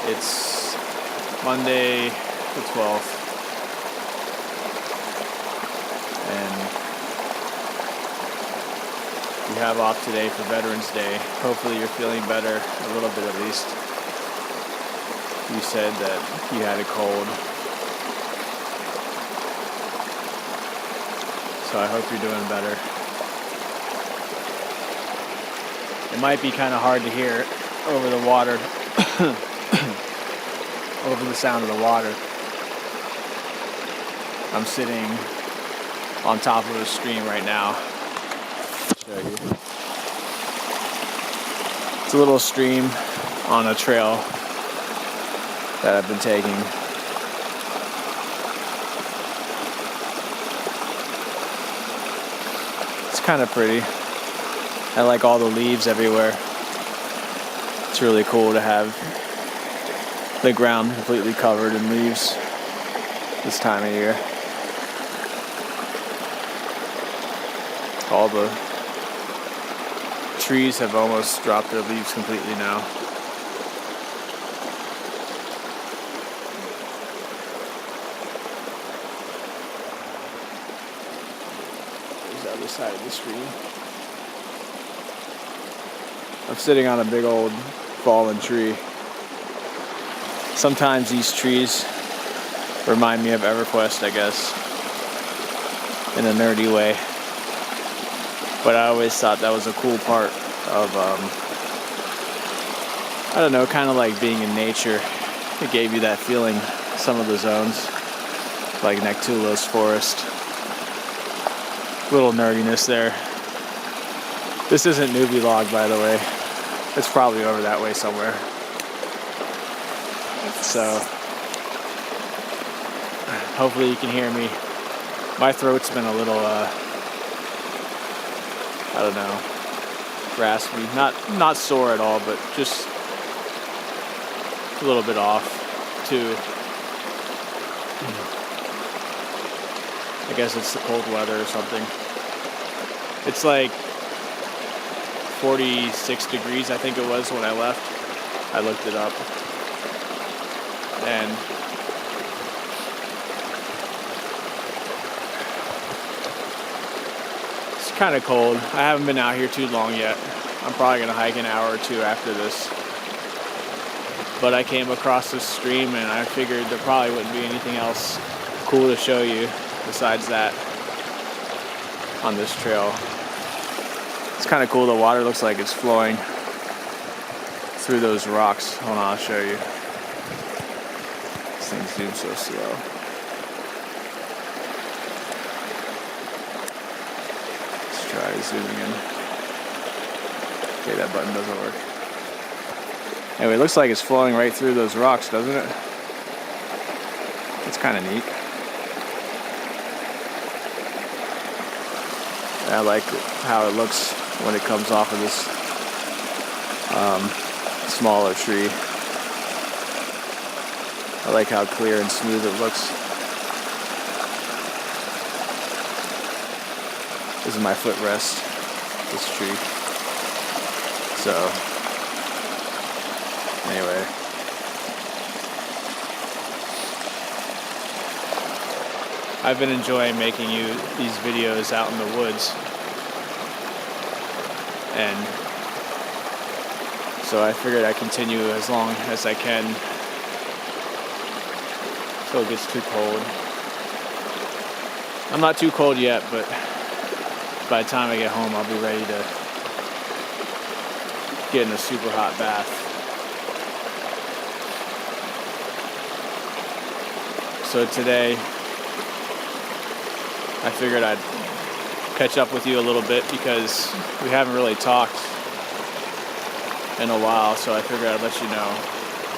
It's Monday the 12th, and we have off today for Veterans Day. Hopefully you're feeling better, a little bit at least. You said that you had a cold, so I hope you're doing better. It might be kind of hard to hear over the water, over the sound of the water. I'm sitting on top of a stream right now. I'll show you. It's a little stream on a trail that I've been taking. It's kind of pretty. I like all the leaves everywhere. It's really cool to have the ground completely covered in leaves this time of year. All the trees have almost dropped their leaves completely now. There's the other side of the stream. I'm sitting on a big old fallen tree. Sometimes these trees remind me of EverQuest, I guess, in a nerdy way. But I always thought that was a cool part of, I don't know, kind of like being in nature. It gave you that feeling, some of the zones, like Nectulos Forest. Little nerdiness there. This isn't Newbie Log, by the way. It's probably over that way somewhere. So, hopefully you can hear me. My throat's been a little, I don't know, raspy. Not sore at all, but just a little bit off, too. I guess it's the cold weather or something. It's like 46 degrees, I think it was when I left. I looked it up. And it's kind of cold. I haven't been out here too long yet. I'm probably going to hike an hour or two after this. But I came across this stream and I figured there probably wouldn't be anything else cool to show you besides that on this trail. It's kind of cool. The water looks like it's flowing through those rocks. Hold on, I'll show you. This thing zooms so slow. Let's try zooming in. Okay, that button doesn't work. Anyway, it looks like it's flowing right through those rocks, doesn't it? It's kind of neat. I like how it looks when it comes off of this smaller tree. I like how clear and smooth it looks. This is my footrest, this tree. So, anyway. I've been enjoying making you these videos out in the woods. And so I figured I'd continue as long as I can until it gets too cold. I'm not too cold yet, but by the time I get home, I'll be ready to get in a super hot bath. So today, I figured I'd catch up with you a little bit because we haven't really talked in a while, so I figured I'd let you know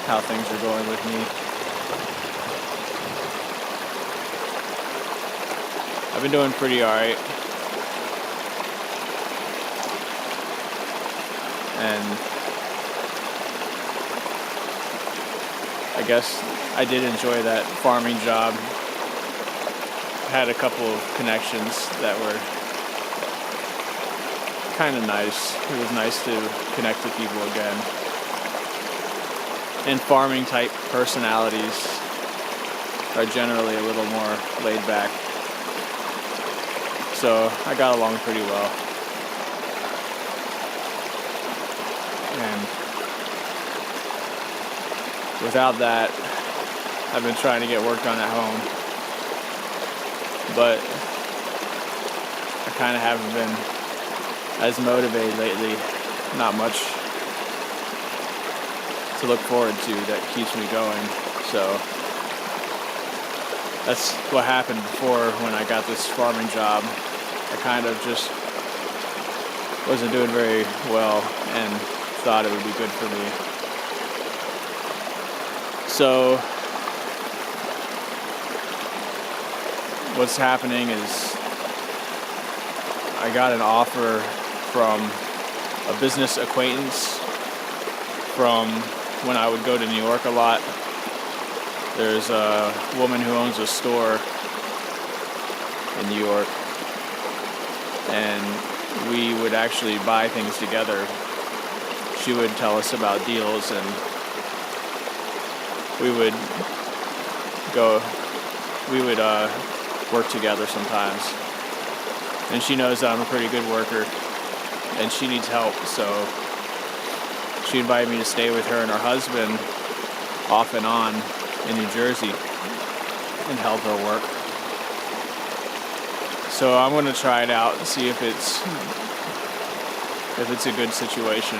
how things are going with me. I've been doing pretty alright. And I guess I did enjoy that farming job. Had a couple of connections that were kind of nice. It was nice to connect with people again. and farming type personalities are generally a little more laid back. So I got along pretty well. And without that, I've been trying to get work done at home. But I kind of haven't been as motivated lately. Not much to look forward to that keeps me going. So that's what happened before when I got this farming job. I kind of just wasn't doing very well and thought it would be good for me. So what's happening is I got an offer from a business acquaintance from when I would go to New York a lot. There's a woman who owns a store in New York, and we would actually buy things together. She would tell us about deals, and we would work together sometimes. And she knows that I'm a pretty good worker, and she needs help, so she invited me to stay with her and her husband off and on in New Jersey and help her work. So I'm going to try it out and see if it's a good situation.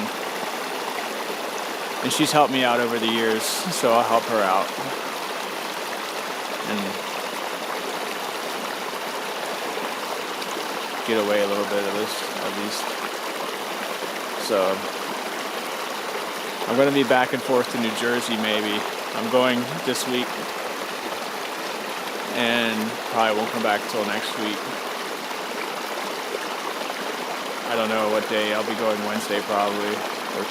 And she's helped me out over the years, so I'll help her out. And get away a little bit at least. So I'm going to be back and forth to New Jersey maybe. I'm going this week and probably won't come back till next week. I don't know what day. I'll be going Wednesday probably, or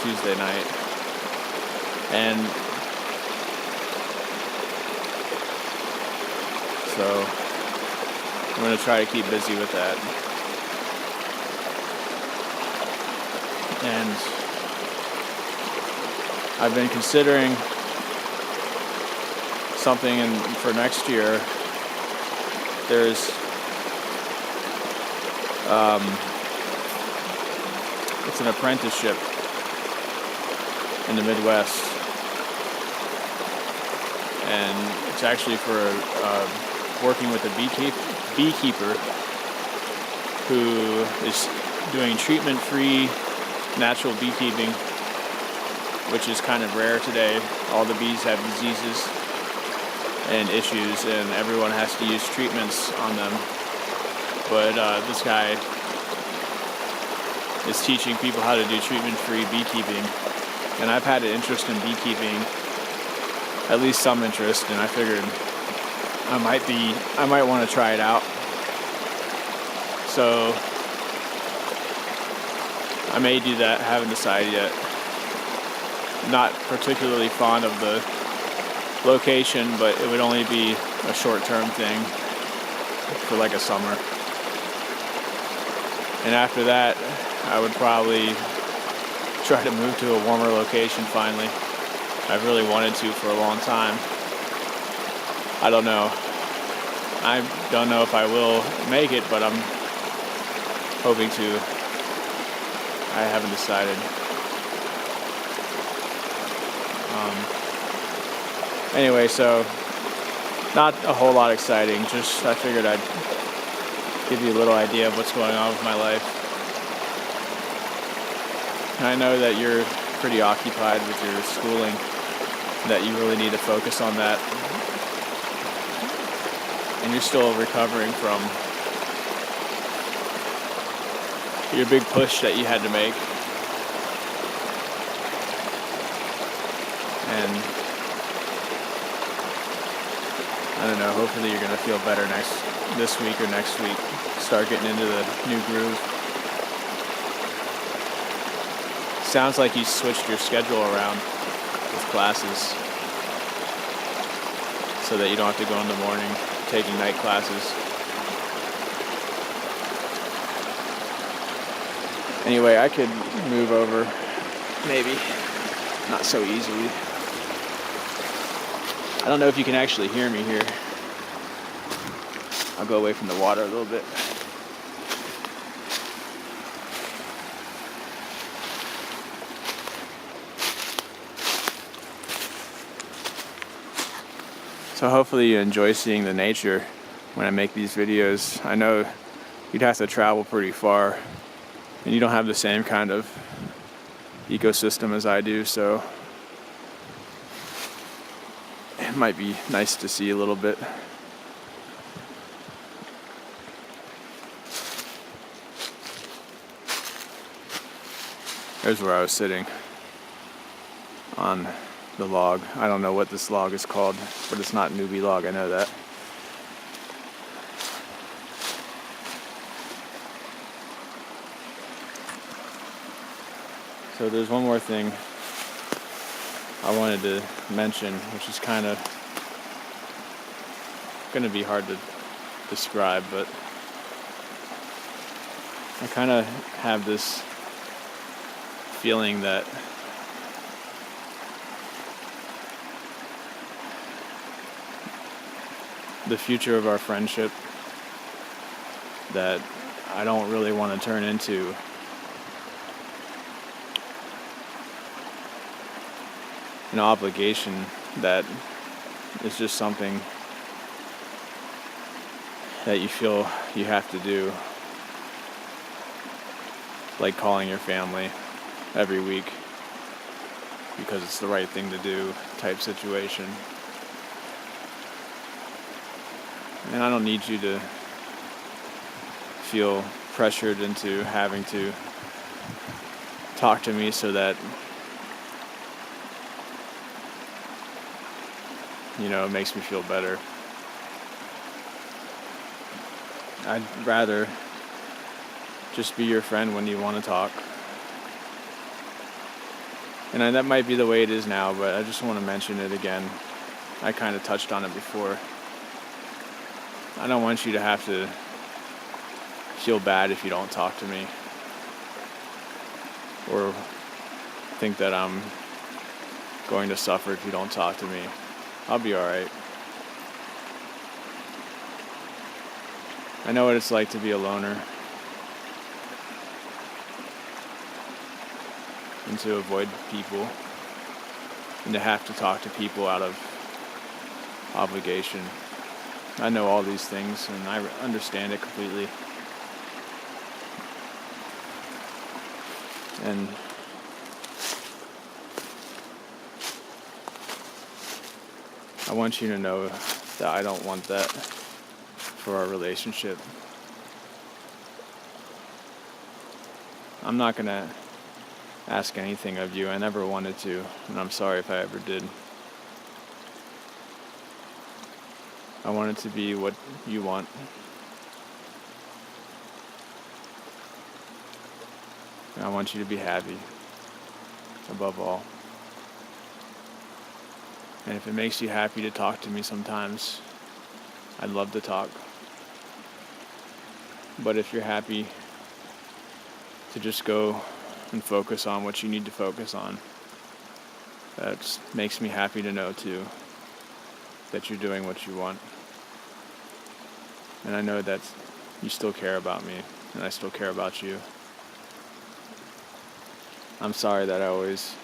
Tuesday night. And so I'm going to try to keep busy with that. And I've been considering something for next year. There's it's an apprenticeship in the Midwest, and it's actually for working with a beekeeper who is doing treatment-free natural beekeeping, which is kind of rare today. All the bees have diseases and issues, and everyone has to use treatments on them. But this guy is teaching people how to do treatment-free beekeeping. And I've had an interest in beekeeping, at least some interest, and I figured I might want to try it out. So I may do that, haven't decided yet. Not particularly fond of the location, but it would only be a short-term thing for like a summer. And after that, I would probably try to move to a warmer location finally. I've really wanted to for a long time. I don't know. I don't know if I will make it, but I'm hoping to. I haven't decided. Anyway, so not a whole lot exciting. Just I figured I'd give you a little idea of what's going on with my life. And I know that you're pretty occupied with your schooling, that you really need to focus on that. And you're still recovering from your big push that you had to make. And I don't know, hopefully you're going to feel better this week or next week. Start getting into the new groove. Sounds like you switched your schedule around with classes so that you don't have to go in the morning taking night classes. Anyway, I could move over, maybe. not so easily. I don't know if you can actually hear me here. I'll go away from the water a little bit. So hopefully you enjoy seeing the nature when I make these videos. I know you'd have to travel pretty far, and you don't have the same kind of ecosystem as I do, so it might be nice to see a little bit. There's where I was sitting on the log. I don't know what this log is called, but it's not newbie log, I know that. So there's one more thing I wanted to mention, which is kind of going to be hard to describe, but I kind of have this feeling that the future of our friendship, that I don't really want to turn into an obligation that is just something that you feel you have to do, like calling your family every week because it's the right thing to do type situation. And I don't need you to feel pressured into having to talk to me so that, it makes me feel better. I'd rather just be your friend when you want to talk. And that might be the way it is now, but I just want to mention it again. I kind of touched on it before. I don't want you to have to feel bad if you don't talk to me, or think that I'm going to suffer if you don't talk to me. I'll be alright. I know what it's like to be a loner and to avoid people and to have to talk to people out of obligation. I know all these things and I understand it completely. And I want you to know that I don't want that for our relationship. I'm not going to ask anything of you. I never wanted to, and I'm sorry if I ever did. I want it to be what you want. And I want you to be happy, above all. And if it makes you happy to talk to me sometimes, I'd love to talk. But if you're happy to just go and focus on what you need to focus on, that makes me happy to know too that you're doing what you want. And I know that you still care about me, and I still care about you. I'm sorry that I always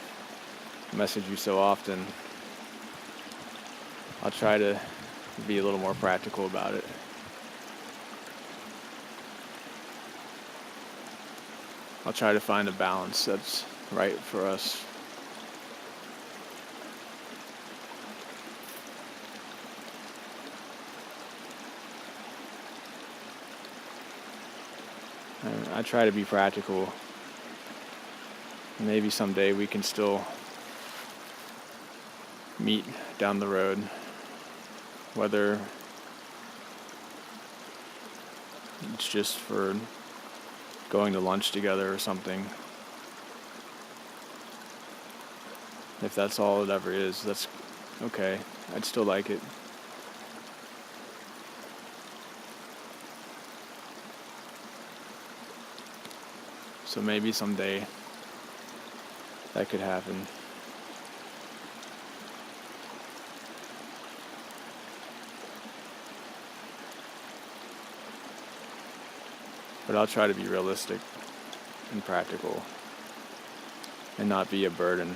message you so often. I'll try to be a little more practical about it. I'll try to find a balance that's right for us. I try to be practical. Maybe someday we can still meet down the road, whether it's just for going to lunch together or something. If that's all it ever is, that's okay. I'd still like it. So maybe someday that could happen. But I'll try to be realistic and practical and not be a burden.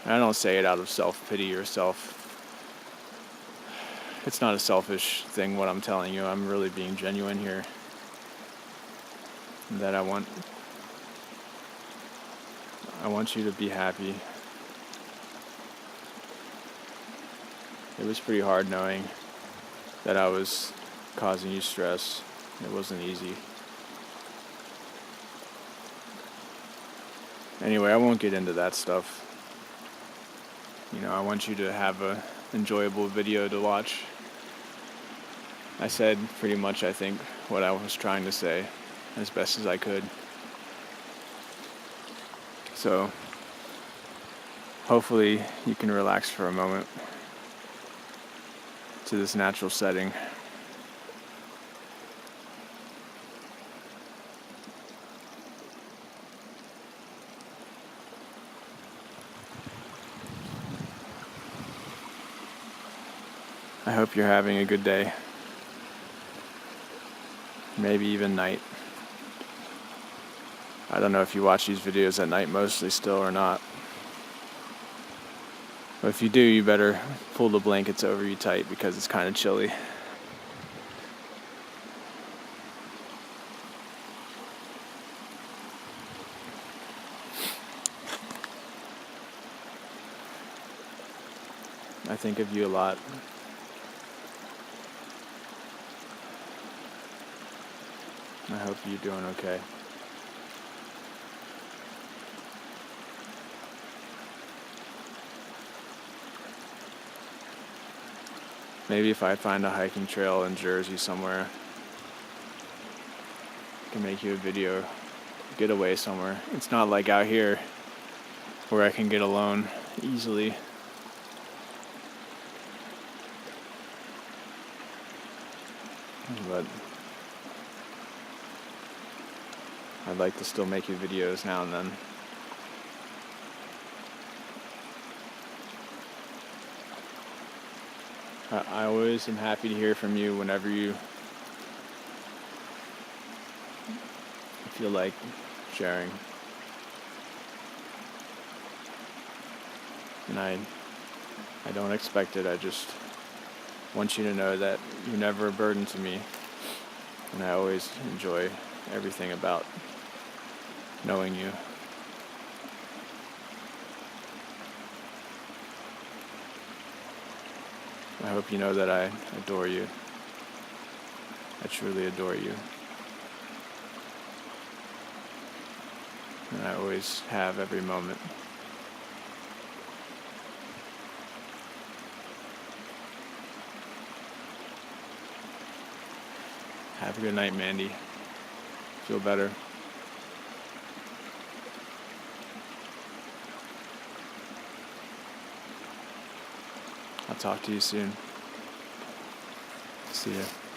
And I don't say it out of self-pity or it's not a selfish thing what I'm telling you. I'm really being genuine here. That I want you to be happy. It was pretty hard knowing that I was causing you stress. It wasn't easy. Anyway, I won't get into that stuff. I want you to have a enjoyable video to watch. I said pretty much, I think, what I was trying to say as best as I could. So, hopefully you can relax for a moment to this natural setting. I hope you're having a good day. Maybe even night. I don't know if you watch these videos at night mostly still or not. But if you do, you better pull the blankets over you tight because it's kind of chilly. I think of you a lot. I hope you're doing okay. Maybe if I find a hiking trail in Jersey somewhere, I can make you a video, get away somewhere. It's not like out here where I can get alone easily. But I'd like to still make you videos now and then. I always am happy to hear from you whenever you feel like sharing. And I don't expect it. I just want you to know that you're never a burden to me. And I always enjoy everything about knowing you. I hope you know that I adore you. I truly adore you. And I always have every moment. Have a good night, Mandy. Feel better. I'll talk to you soon. See ya.